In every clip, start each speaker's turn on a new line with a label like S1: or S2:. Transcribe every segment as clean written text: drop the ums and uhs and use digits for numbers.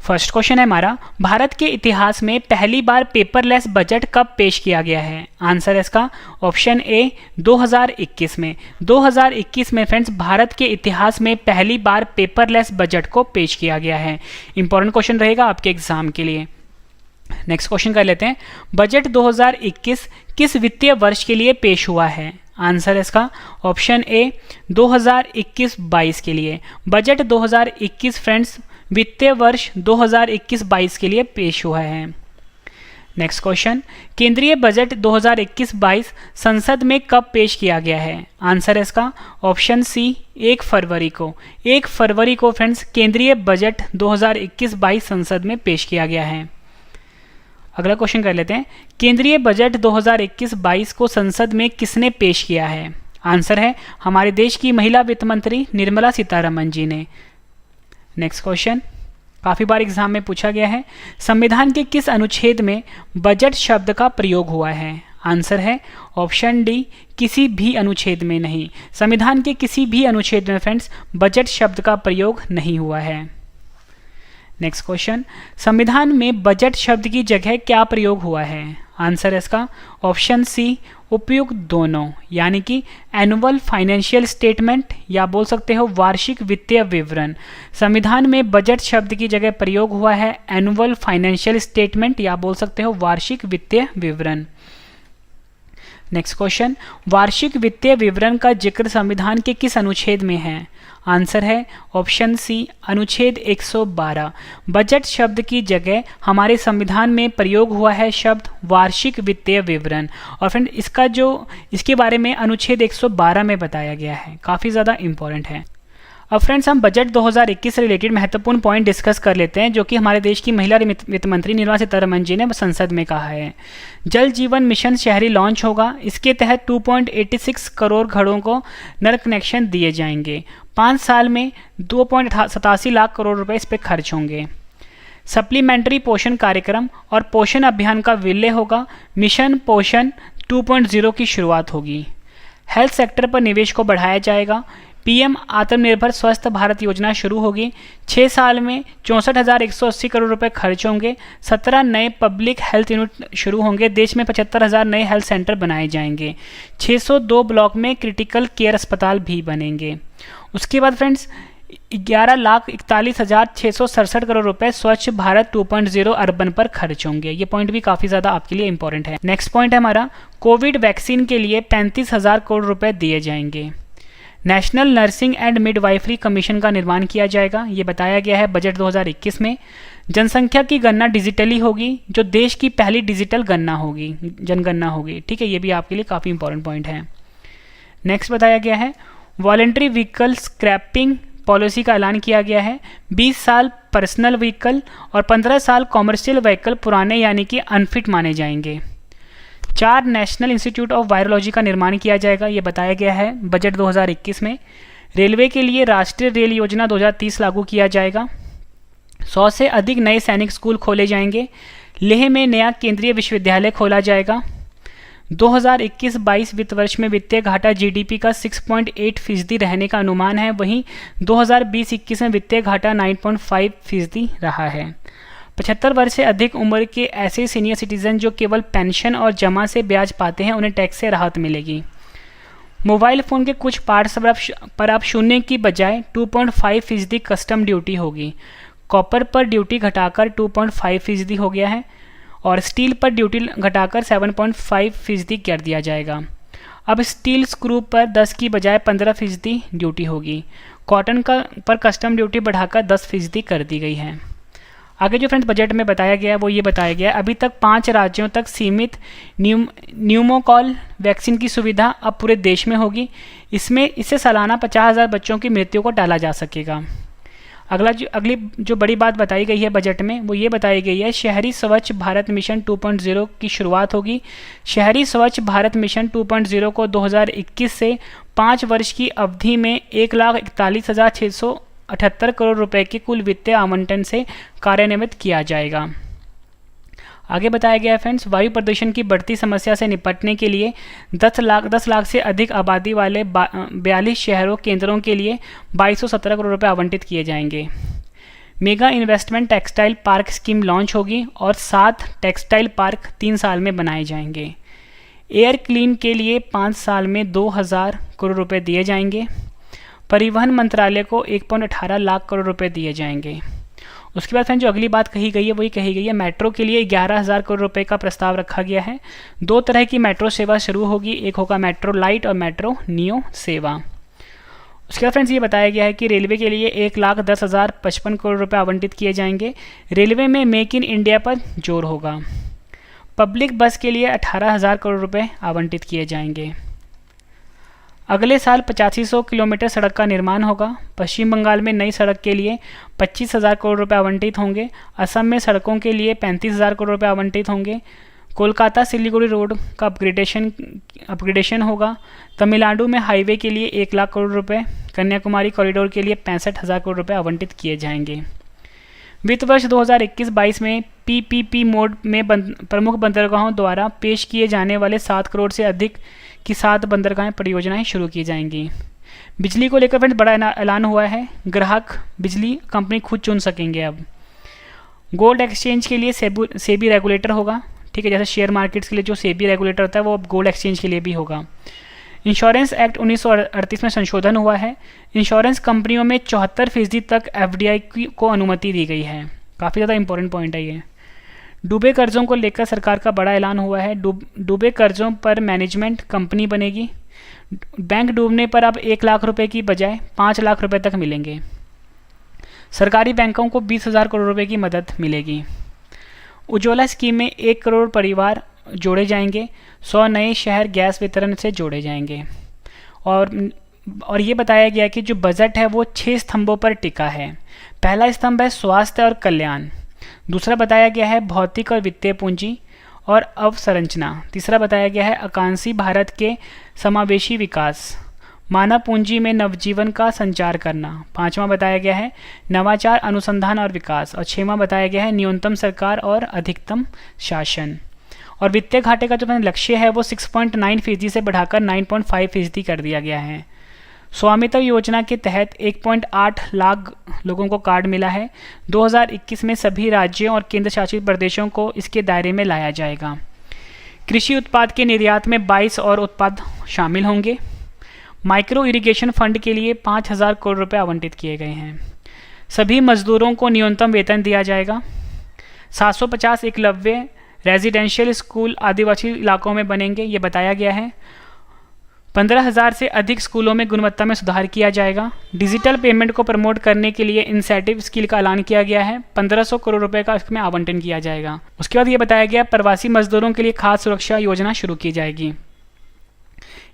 S1: First question है हमारा, भारत के इतिहास में पहली बार पेपरलेस बजट कब पेश किया गया है? आंसर है इसका ऑप्शन ए 2021 में। 2021 में फ्रेंड्स भारत के इतिहास में पहली बार पेपरलेस बजट को पेश किया गया है। इंपॉर्टेंट क्वेश्चन रहेगा आपके एग्जाम के लिए। नेक्स्ट क्वेश्चन कर लेते हैं, बजट 2021 किस वित्तीय वर्ष के लिए पेश हुआ है? आंसर है इसका ऑप्शन ए 2021-22 के लिए। बजट 2021 फ्रेंड्स वित्तीय वर्ष 2021-22 के लिए पेश हुआ है। नेक्स्ट क्वेश्चन, केंद्रीय बजट 2021-22 संसद में कब पेश किया गया है? आंसर है इसका ऑप्शन सी 1 फरवरी को। 1 फरवरी को फ्रेंड्स केंद्रीय बजट 2021-22 संसद में पेश किया गया है। अगला क्वेश्चन कर लेते हैं, केंद्रीय बजट 2021-22 को संसद में किसने पेश किया है? आंसर है हमारे देश की महिला वित्त मंत्री निर्मला सीतारमण जी ने। नेक्स्ट क्वेश्चन काफ़ी बार एग्जाम में पूछा गया है, संविधान के किस अनुच्छेद में बजट शब्द का प्रयोग हुआ है? आंसर है ऑप्शन डी किसी भी अनुच्छेद में नहीं। संविधान के किसी भी अनुच्छेद में फ्रेंड्स बजट शब्द का प्रयोग नहीं हुआ है। नेक्स्ट क्वेश्चन, संविधान में बजट शब्द की जगह क्या प्रयोग हुआ है? आंसर है इसका ऑप्शन सी उपयुक्त दोनों, यानी कि एनुअल फाइनेंशियल स्टेटमेंट या बोल सकते हो वार्षिक वित्तीय विवरण। संविधान में बजट शब्द की जगह प्रयोग हुआ है एनुअल फाइनेंशियल स्टेटमेंट या बोल सकते हो वार्षिक वित्तीय विवरण। नेक्स्ट क्वेश्चन, वार्षिक वित्तीय विवरण का जिक्र संविधान के किस अनुच्छेद में है? आंसर है ऑप्शन सी अनुच्छेद 112। बजट शब्द की जगह हमारे संविधान में प्रयोग हुआ है शब्द वार्षिक वित्तीय विवरण। और फ्रेंड इसके बारे में अनुच्छेद 112 में बताया गया है, काफ़ी ज़्यादा इंपॉर्टेंट है। अब फ्रेंड्स हम बजट 2021 से रिलेटेड महत्वपूर्ण पॉइंट डिस्कस कर लेते हैं, जो कि हमारे देश की महिला वित्त मंत्री निर्मला सीतारमण जी ने संसद में कहा है। जल जीवन मिशन शहरी लॉन्च होगा। इसके तहत 2.86 करोड़ घरों को नल कनेक्शन दिए जाएंगे। 5 साल में 2.87 लाख करोड़ रुपए इस पर खर्च होंगे। सप्लीमेंट्री पोषण कार्यक्रम और पोषण अभियान का विलय होगा। मिशन पोषण 2.0 की शुरुआत होगी। हेल्थ सेक्टर पर निवेश को बढ़ाया जाएगा। पीएम आत्मनिर्भर स्वस्थ भारत योजना शुरू होगी। 6 साल में 64,180 करोड़ रुपए खर्च होंगे। 17 नए पब्लिक हेल्थ यूनिट शुरू होंगे। देश में 75,000 नए हेल्थ सेंटर बनाए जाएंगे। 602 ब्लॉक में क्रिटिकल केयर अस्पताल भी बनेंगे। उसके बाद फ्रेंड्स 11,41,667 करोड़ रुपए स्वच्छ भारत 2.0 अर्बन पर खर्च होंगे। ये पॉइंट भी काफ़ी ज़्यादा आपके लिए इंपॉर्टेंट है। नेक्स्ट पॉइंट है हमारा, कोविड वैक्सीन के लिए 35,000 करोड़ रुपए दिए जाएंगे। National nursing and midwifery commission का निर्माण किया जाएगा। ये बताया गया है बजट 2021 में। जनसंख्या की गणना डिजिटली होगी, जो देश की पहली डिजिटल गणना होगी, जनगणना होगी। ठीक है, ये भी आपके लिए काफ़ी इंपॉर्टेंट पॉइंट है। नेक्स्ट बताया गया है, वॉलंटरी व्हीकल स्क्रैपिंग पॉलिसी का ऐलान किया गया है। 20 साल पर्सनल व्हीकल और 15 साल कॉमर्शियल व्हीकल पुराने यानी कि अनफिट माने जाएंगे। 4 नेशनल इंस्टीट्यूट ऑफ वायरोलॉजी का निर्माण किया जाएगा। ये बताया गया है बजट 2021 में। रेलवे के लिए राष्ट्रीय रेल योजना 2030 लागू किया जाएगा। 100 से अधिक नए सैनिक स्कूल खोले जाएंगे। लेह में नया केंद्रीय विश्वविद्यालय खोला जाएगा। 2021-22 वित्त वर्ष में वित्तीय घाटा जीडीपी का 6.8% रहने का अनुमान है। वहीं 2020-21 में वित्तीय घाटा 9.5% रहा है। 75 वर्ष से अधिक उम्र के ऐसे सीनियर सिटीजन जो केवल पेंशन और जमा से ब्याज पाते हैं, उन्हें टैक्स से राहत मिलेगी। मोबाइल फ़ोन के कुछ पार्ट्स पर अब शून्य की बजाय 2.5% कस्टम ड्यूटी होगी। कॉपर पर ड्यूटी घटाकर 2.5% हो गया है और स्टील पर ड्यूटी घटाकर 7.5% कर दिया जाएगा। अब स्टील स्क्रू पर 10 की बजाय 15% ड्यूटी होगी। कॉटन पर कस्टम ड्यूटी बढ़ाकर 10% कर दी गई है। आगे जो फ्रेंड्स बजट में बताया गया है वो ये बताया गया है, अभी तक 5 राज्यों तक सीमित न्यूमोकॉल वैक्सीन की सुविधा अब पूरे देश में होगी। इससे सालाना 50,000 बच्चों की मृत्यु को टाला जा सकेगा। अगली जो बड़ी बात बताई गई है बजट में वो ये बताई गई है, शहरी स्वच्छ भारत मिशन 2.0 की शुरुआत होगी। शहरी स्वच्छ भारत मिशन 2.0 को 2021 से 5 वर्ष की अवधि में 1,41,678 करोड़ रुपए के कुल वित्तीय आवंटन से कार्यान्वित किया जाएगा। आगे बताया गया है फ्रेंड्स, वायु प्रदूषण की बढ़ती समस्या से निपटने के लिए 10 लाख से अधिक आबादी वाले 42 शहरों केंद्रों के लिए 2217 करोड़ रुपए आवंटित किए जाएंगे। Mega investment textile park scheme launch होगी और 7 टेक्सटाइल पार्क 3 साल में बनाए जाएंगे। एयर क्लीन के लिए 5 साल में 2000 करोड़ रुपए दिए जाएंगे। परिवहन मंत्रालय को 1.18 लाख करोड़ रुपए दिए जाएंगे। उसके बाद फ्रेंड जो अगली बात कही गई है वही कही गई है, मेट्रो के लिए 11,000 करोड़ रुपए का प्रस्ताव रखा गया है। 2 तरह की मेट्रो सेवा शुरू होगी, एक होगा मेट्रो लाइट और मेट्रो नियो सेवा। उसके बाद फ्रेंड्स ये बताया गया है कि रेलवे के लिए 1,10,055 करोड़ रुपए आवंटित किए जाएंगे। रेलवे में मेक इन इंडिया पर जोर होगा। पब्लिक बस के लिए 18,000 करोड़ रुपए आवंटित किए जाएंगे। अगले साल 8500 किलोमीटर सड़क का निर्माण होगा। पश्चिम बंगाल में नई सड़क के लिए 25,000 करोड़ रुपए आवंटित होंगे। असम में सड़कों के लिए 35,000 करोड़ रुपए आवंटित होंगे। कोलकाता सिलीगुड़ी रोड का अपग्रेडेशन होगा। तमिलनाडु में हाईवे के लिए 1 लाख करोड़ रुपए, कन्याकुमारी कॉरिडोर के लिए 65,000 करोड़ रुपए आवंटित किए जाएंगे। वित्त वर्ष 2021-22 में पीपीपी मोड में प्रमुख बंदरगाहों द्वारा पेश किए जाने वाले 7 करोड़ से अधिक की 7 बंदरगाह परियोजनाएं शुरू की जाएंगी। बिजली को लेकर फ्रेंड्स बड़ा ऐलान हुआ है, ग्राहक बिजली कंपनी खुद चुन सकेंगे। अब गोल्ड एक्सचेंज के लिए सेबी रेगुलेटर होगा, ठीक है, जैसे शेयर मार्केट्स के लिए जो सेबी रेगुलेटर होता है वो अब गोल्ड एक्सचेंज के लिए भी होगा। इंश्योरेंस एक्ट 1938 में संशोधन हुआ है। इंश्योरेंस कंपनियों में 74% तक एफडीआई को अनुमति दी गई है। काफ़ी ज़्यादा इंपॉर्टेंट पॉइंट है ये। डूबे कर्जों को लेकर सरकार का बड़ा ऐलान हुआ है। डूबे कर्जों पर मैनेजमेंट कंपनी बनेगी। बैंक डूबने पर अब 1 लाख रुपए की बजाय 5 लाख रुपए तक मिलेंगे। सरकारी बैंकों को 20,000 करोड़ रुपए की मदद मिलेगी। उज्ज्वला स्कीम में 1 करोड़ परिवार जोड़े जाएंगे। 100 नए शहर गैस वितरण से जोड़े जाएंगे। और ये बताया गया कि जो बजट है वो 6 स्तंभों पर टिका है। पहला स्तंभ है स्वास्थ्य और कल्याण। दूसरा बताया गया है भौतिक और वित्तीय पूंजी और अवसंरचना। तीसरा बताया गया है आकांक्षी भारत के समावेशी विकास। मानव पूंजी में नवजीवन का संचार करना। 5वां बताया गया है नवाचार, अनुसंधान और विकास। और 6वां बताया गया है न्यूनतम सरकार और अधिकतम शासन। और वित्तीय घाटे का जो लक्ष्य है वो 6.9% से बढ़ाकर 9.5% कर दिया गया है। स्वामित्व योजना के तहत 1.8 लाख लोगों को कार्ड मिला है। 2021 में सभी राज्यों और केंद्र शासित प्रदेशों को इसके दायरे में लाया जाएगा। कृषि उत्पाद के निर्यात में 22 और उत्पाद शामिल होंगे। माइक्रो इरिगेशन फंड के लिए 5,000 करोड़ रुपए आवंटित किए गए हैं। सभी मजदूरों को न्यूनतम वेतन दिया जाएगा। 750 एकलव्य रेजिडेंशियल स्कूल आदिवासी इलाकों में बनेंगे, ये बताया गया है। 15,000 से अधिक स्कूलों में गुणवत्ता में सुधार किया जाएगा। डिजिटल पेमेंट को प्रमोट करने के लिए इंसेंटिव स्कीम का ऐलान किया गया है। 1,500 करोड़ रुपए का इसमें आवंटन किया जाएगा। उसके बाद ये बताया गया प्रवासी मजदूरों के लिए खाद्य सुरक्षा योजना शुरू की जाएगी।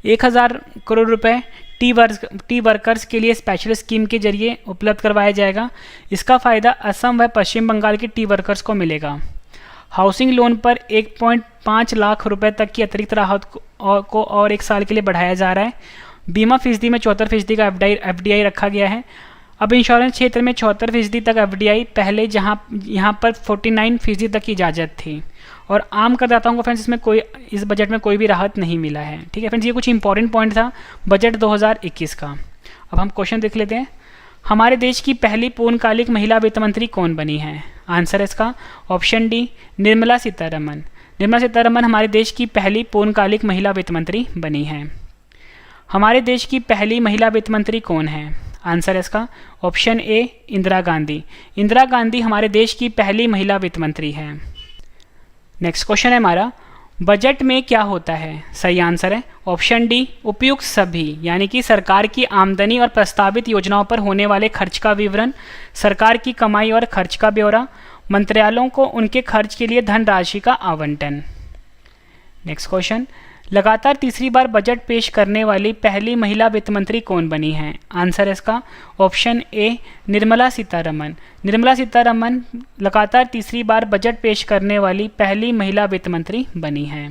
S1: 1,000 करोड़ रुपए टी वर्कर्स के लिए स्पेशल स्कीम के जरिए उपलब्ध करवाया जाएगा। इसका फ़ायदा असम व पश्चिम बंगाल के टी वर्कर्स को मिलेगा। हाउसिंग लोन पर 1.5 लाख रुपए तक की अतिरिक्त राहत को और 1 साल के लिए बढ़ाया जा रहा है। बीमा फीसदी में 74% का एफडीआई रखा गया है। अब इंश्योरेंस क्षेत्र में 74% तक एफडीआई, पहले यहाँ पर 49% तक की इजाज़त थी। और आम करदाताओं को फ्रेंड्स इसमें इस बजट में कोई भी राहत नहीं मिला है। ठीक है फ्रेंड्स, ये कुछ इंपॉर्टेंट पॉइंट था बजट 2021 का। अब हम क्वेश्चन देख लेते हैं। हमारे देश की पहली पूर्णकालिक महिला वित्त मंत्री कौन बनी है? आंसर है इसका ऑप्शन डी निर्मला सीतारमन। निर्मला सीतारमन हमारे देश की पहली पूर्णकालिक महिला वित्त मंत्री बनी है। हमारे देश की पहली महिला वित्त मंत्री कौन है? आंसर है इसका ऑप्शन ए इंदिरा गांधी। इंदिरा गांधी हमारे देश की पहली महिला वित्त मंत्री है। नेक्स्ट क्वेश्चन है हमारा, बजट में क्या होता है? सही आंसर है ऑप्शन डी उपयुक्त सभी, यानी कि सरकार की आमदनी और प्रस्तावित योजनाओं पर होने वाले खर्च का विवरण, सरकार की कमाई और खर्च का ब्यौरा, मंत्रालयों को उनके खर्च के लिए धनराशि का आवंटन। नेक्स्ट क्वेश्चन, लगातार तीसरी बार बजट पेश करने वाली पहली महिला वित्त मंत्री कौन बनी है? आंसर है इसका ऑप्शन ए निर्मला सीतारमन। निर्मला सीतारमन लगातार तीसरी बार बजट पेश करने वाली पहली महिला वित्त मंत्री बनी है।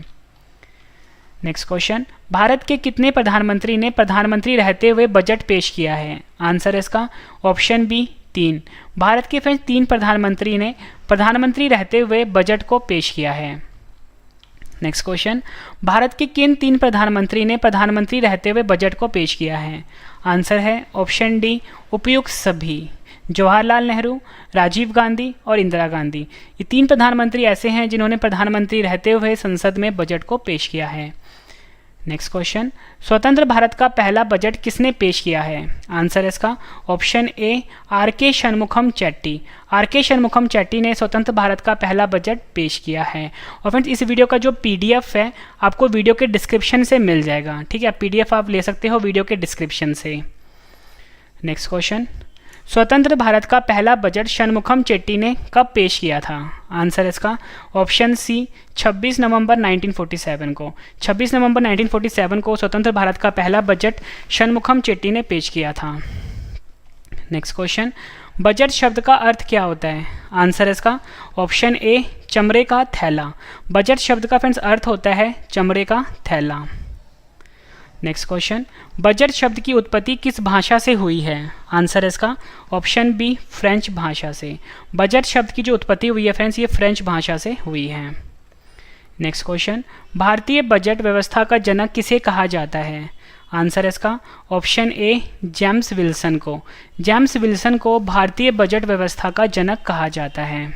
S1: नेक्स्ट क्वेश्चन, भारत के कितने प्रधानमंत्री ने प्रधानमंत्री रहते हुए बजट पेश किया है? आंसर है इसका ऑप्शन बी 3। भारत के फ्रेंड्स 3 प्रधानमंत्री ने प्रधानमंत्री रहते हुए बजट को पेश किया है। नेक्स्ट क्वेश्चन, भारत के किन 3 प्रधानमंत्री ने प्रधानमंत्री रहते हुए बजट को पेश किया है? आंसर है ऑप्शन डी उपयुक्त सभी। जवाहरलाल नेहरू, राजीव गांधी और इंदिरा गांधी। ये 3 प्रधानमंत्री ऐसे हैं जिन्होंने प्रधानमंत्री रहते हुए संसद में बजट को पेश किया है। नेक्स्ट क्वेश्चन, स्वतंत्र भारत का पहला बजट किसने पेश किया है? आंसर है इसका ऑप्शन ए आर के शनमुखम चेट्टी। आर के शनमुखम चेट्टी ने स्वतंत्र भारत का पहला बजट पेश किया है। और फ्रेंड्स इस वीडियो का जो पीडीएफ है आपको वीडियो के डिस्क्रिप्शन से मिल जाएगा, ठीक है। पीडीएफ आप ले सकते हो वीडियो के डिस्क्रिप्शन से। नेक्स्ट क्वेश्चन, स्वतंत्र भारत का पहला बजट शनमुखम चेट्टी ने कब पेश किया था? आंसर इसका ऑप्शन सी 26 नवंबर 1947 को। 26 नवंबर 1947 को स्वतंत्र भारत का पहला बजट शनमुखम चेट्टी ने पेश किया था। नेक्स्ट क्वेश्चन, बजट शब्द का अर्थ क्या होता है? आंसर इसका ऑप्शन ए चमड़े का थैला। बजट शब्द का फ्रेंड्स अर्थ होता है चमड़े का थैला। नेक्स्ट क्वेश्चन, बजट शब्द की उत्पत्ति किस भाषा से हुई है? आंसर इसका ऑप्शन बी फ्रेंच भाषा से। बजट शब्द की जो उत्पत्ति हुई है फ्रेंड्स ये फ्रेंच भाषा से हुई है। नेक्स्ट क्वेश्चन, भारतीय बजट व्यवस्था का जनक किसे कहा जाता है? आंसर इसका ऑप्शन ए जेम्स विल्सन को। जेम्स विल्सन को भारतीय बजट व्यवस्था का जनक कहा जाता है।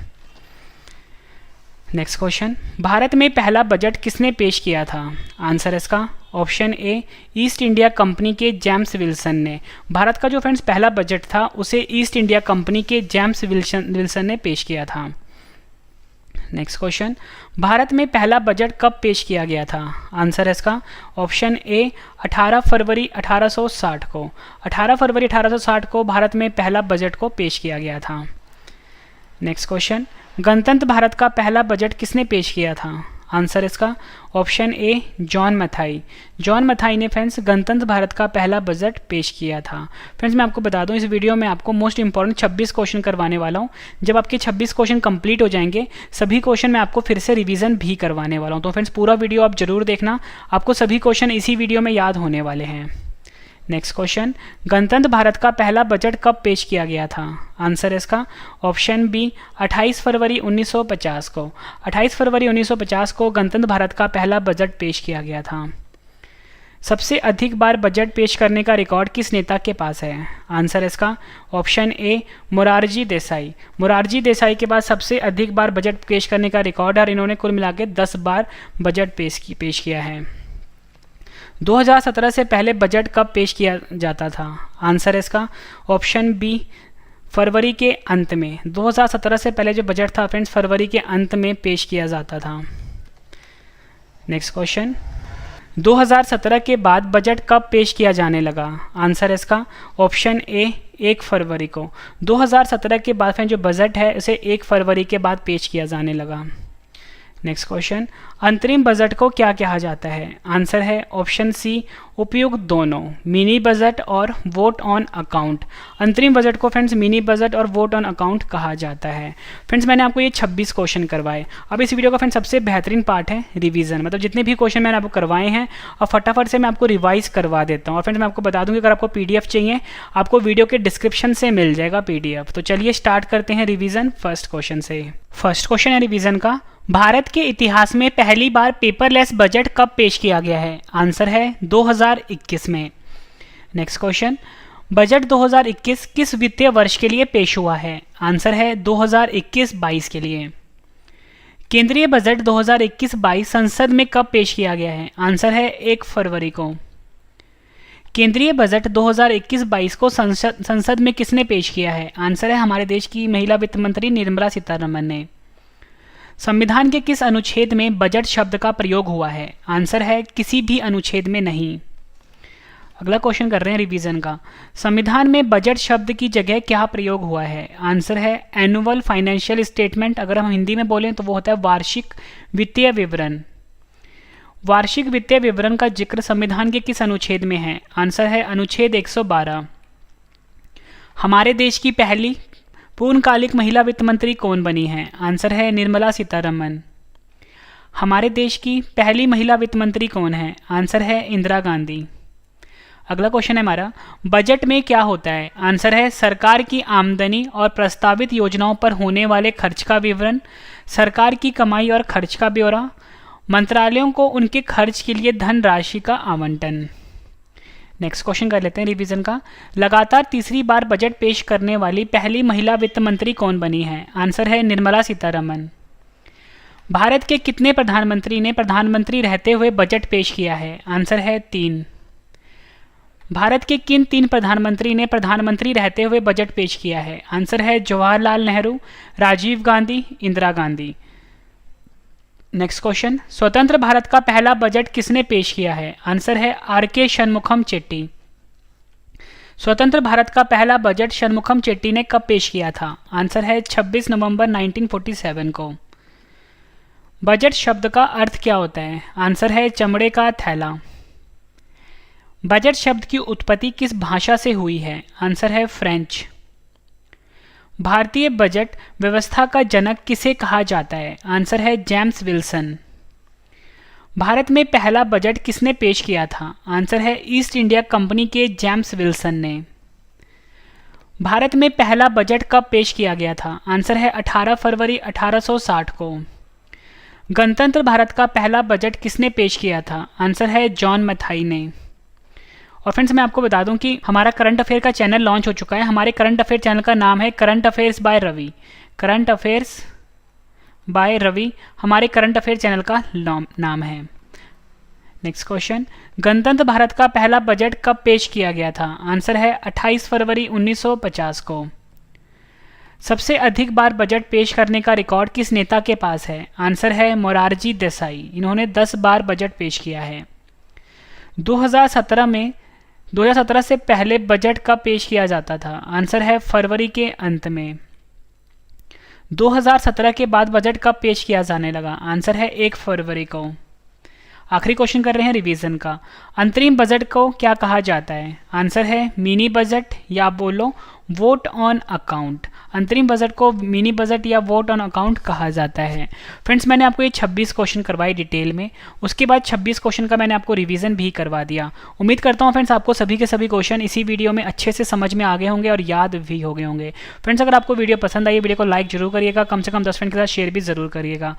S1: नेक्स्ट क्वेश्चन, भारत में पहला बजट किसने पेश किया था? आंसर इसका option A east India company के जेम्स विल्सन ने। भारत का जो फ्रेंड्स पहला बजट था उसे ईस्ट इंडिया कंपनी के जेम्स विल्सन ने पेश किया था। नेक्स्ट क्वेश्चन, भारत में पहला बजट कब पेश किया गया था? आंसर इसका ऑप्शन ए 18 फरवरी 1860 को। 18 फरवरी 1860 को भारत में पहला बजट को पेश किया गया था। नेक्स्ट क्वेश्चन, गणतंत्र भारत का पहला बजट किसने पेश किया था? आंसर इसका option A John Mathai. John Mathai ने फ्रेंड्स गणतंत्र भारत का पहला बजट पेश किया था। फ्रेंड्स मैं आपको बता दूं इस वीडियो में आपको मोस्ट इंपॉर्टेंट 26 क्वेश्चन करवाने वाला हूं। जब आपके 26 क्वेश्चन कंप्लीट हो जाएंगे सभी क्वेश्चन मैं आपको फिर से रिवीजन भी करवाने वाला हूं। तो फ्रेंड्स पूरा वीडियो आप जरूर देखना, आपको सभी क्वेश्चन इसी वीडियो में याद होने वाले हैं। नेक्स्ट क्वेश्चन, गणतंत्र भारत का पहला बजट कब पेश किया गया था? आंसर इसका ऑप्शन बी 28 फरवरी 1950 को। 28 फरवरी 1950 को गणतंत्र भारत का पहला बजट पेश किया गया था। सबसे अधिक बार बजट पेश करने का रिकॉर्ड किस नेता के पास है? आंसर इसका ऑप्शन ए मोरारजी देसाई। मोरारजी देसाई के पास सबसे अधिक बार बजट पेश करने का रिकॉर्ड है और इन्होंने कुल मिला के 10 बार बजट पेश किया है। 2017 से पहले बजट कब पेश किया जाता था? आंसर इसका ऑप्शन बी फरवरी के अंत में। 2017 से पहले जो बजट था फ्रेंड्स फरवरी के अंत में पेश किया जाता था। नेक्स्ट क्वेश्चन, 2017 के बाद बजट कब पेश किया जाने लगा? आंसर इसका ऑप्शन ए 1 फरवरी को। 2017 के बाद फ्रेंड्स जो बजट है उसे 1 फरवरी के बाद पेश किया जाने लगा। नेक्स्ट क्वेश्चन, अंतरिम बजट को क्या कहा जाता है? आंसर है ऑप्शन सी उपयुक्त दोनों, मिनी बजट और वोट ऑन अकाउंट। अंतरिम बजट को फ्रेंड्स मिनी बजट और वोट ऑन अकाउंट कहा जाता है। फ्रेंड्स मैंने आपको ये 26 क्वेश्चन करवाए। अब इस वीडियो का फ्रेंड्स सबसे बेहतरीन पार्ट है रिवीजन, मतलब जितने भी क्वेश्चन मैंने आपको करवाए हैं और फटाफट से मैं आपको रिवाइज करवा देता हूँ। और फ्रेंड्स मैं आपको बता दूँ कि अगर आपको पीडीएफ चाहिए आपको वीडियो के डिस्क्रिप्शन से मिल जाएगा पीडीएफ। तो चलिए स्टार्ट करते हैं रिवीजन फर्स्ट क्वेश्चन से। फर्स्ट क्वेश्चन है रिवीजन का, भारत के इतिहास में पहली बार पेपरलेस बजट कब पेश किया गया है? आंसर है 2021 में। नेक्स्ट क्वेश्चन, बजट 2021 किस वित्तीय वर्ष के लिए पेश हुआ है? आंसर है 2021-22 के लिए। केंद्रीय बजट 2021-22 संसद में कब पेश किया गया है? आंसर है 1 फरवरी को। केंद्रीय बजट 2021-22 को संसद में किसने पेश किया है? आंसर है हमारे देश की महिला वित्त मंत्री निर्मला सीतारमण ने। संविधान के किस अनुच्छेद में बजट शब्द का प्रयोग हुआ है? आंसर है किसी भी अनुच्छेद में नहीं। अगला क्वेश्चन कर रहे हैं रिवीजन का, संविधान में बजट शब्द की जगह क्या प्रयोग हुआ है? आंसर है एनुअल फाइनेंशियल स्टेटमेंट। अगर हम हिंदी में बोलें तो वो होता है वार्षिक वित्तीय विवरण। वार्षिक वित्तीय विवरण का जिक्र संविधान के किस अनुच्छेद में है? आंसर है अनुच्छेद 112। हमारे देश की पहली पूर्णकालिक महिला वित्त मंत्री कौन बनी है? आंसर है निर्मला सीतारमण। हमारे देश की पहली महिला वित्त मंत्री कौन है? आंसर है इंदिरा गांधी। अगला क्वेश्चन है हमारा, बजट में क्या होता है? आंसर है सरकार की आमदनी और प्रस्तावित योजनाओं पर होने वाले खर्च का विवरण, सरकार की कमाई और खर्च का ब्यौरा, मंत्रालयों को उनके खर्च के लिए धनराशि का आवंटन। नेक्स्ट क्वेश्चन कर लेते हैं रिवीजन का। लगातार तीसरी बार बजट पेश करने वाली पहली महिला वित्त मंत्री कौन बनी है? आंसर है निर्मला सीतारमन। भारत के कितने प्रधानमंत्री ने प्रधानमंत्री रहते हुए बजट पेश किया है? आंसर है 3। भारत के किन 3 प्रधानमंत्री ने प्रधानमंत्री रहते हुए बजट पेश किया है? आंसर है जवाहरलाल नेहरू, राजीव गांधी, इंदिरा गांधी। नेक्स्ट क्वेश्चन, स्वतंत्र भारत का पहला बजट किसने पेश किया है? आंसर है आर.के. षणमुखम चेट्टी। स्वतंत्र भारत का पहला बजट षणमुखम चेट्टी ने कब पेश किया था? आंसर है 26 नवंबर 1947 को। बजट शब्द का अर्थ क्या होता है? आंसर है चमड़े का थैला। बजट शब्द की उत्पत्ति किस भाषा से हुई है? आंसर है फ्रेंच। भारतीय बजट व्यवस्था का जनक किसे कहा जाता है? आंसर है जेम्स विल्सन। भारत में पहला बजट किसने पेश किया था? आंसर है ईस्ट इंडिया कंपनी के जेम्स विल्सन ने। भारत में पहला बजट कब पेश किया गया था? आंसर है 18 फरवरी 1860 को। गणतंत्र भारत का पहला बजट किसने पेश किया था? आंसर है जॉन मैथाई ने। और फ्रेंड्स मैं आपको बता दूं कि हमारा करंट अफेयर का चैनल लॉन्च हो चुका है। हमारे करंट अफेयर चैनल का नाम है current affairs by Ravi. Current affairs by Ravi हमारे करंट अफेयर चैनल का नाम है। नेक्स्ट क्वेश्चन, गणतंत्र भारत का पहला बजट कब पेश किया गया था? आंसर है 28 फरवरी 1950 को। सबसे अधिक बार बजट पेश करने का रिकॉर्ड किस नेता के पास है? आंसर है मोरारजी देसाई। इन्होंने 10 बार बजट पेश किया है। 2017 से पहले बजट कब पेश किया जाता था? आंसर है फरवरी के अंत में। 2017 के बाद बजट कब पेश किया जाने लगा? आंसर है 1 फरवरी को। आखिरी क्वेश्चन कर रहे हैं रिवीजन का। अंतरिम बजट को क्या कहा जाता है? आंसर है मिनी बजट या बोलो वोट ऑन अकाउंट। अंतरिम बजट को मिनी बजट या वोट ऑन अकाउंट कहा जाता है। फ्रेंड्स मैंने आपको ये 26 क्वेश्चन करवाए डिटेल में, उसके बाद 26 क्वेश्चन का मैंने आपको रिवीजन भी करवा दिया। उम्मीद करता हूँ फ्रेंड्स आपको सभी के सभी क्वेश्चन इसी वीडियो में अच्छे से समझ में आ गए होंगे और याद भी हो गए होंगे। फ्रेंड्स अगर आपको वीडियो पसंद आई वीडियो को लाइक जरूर करिएगा, कम से कम 10 फ्रेंड के साथ शेयर भी जरूर करिएगा।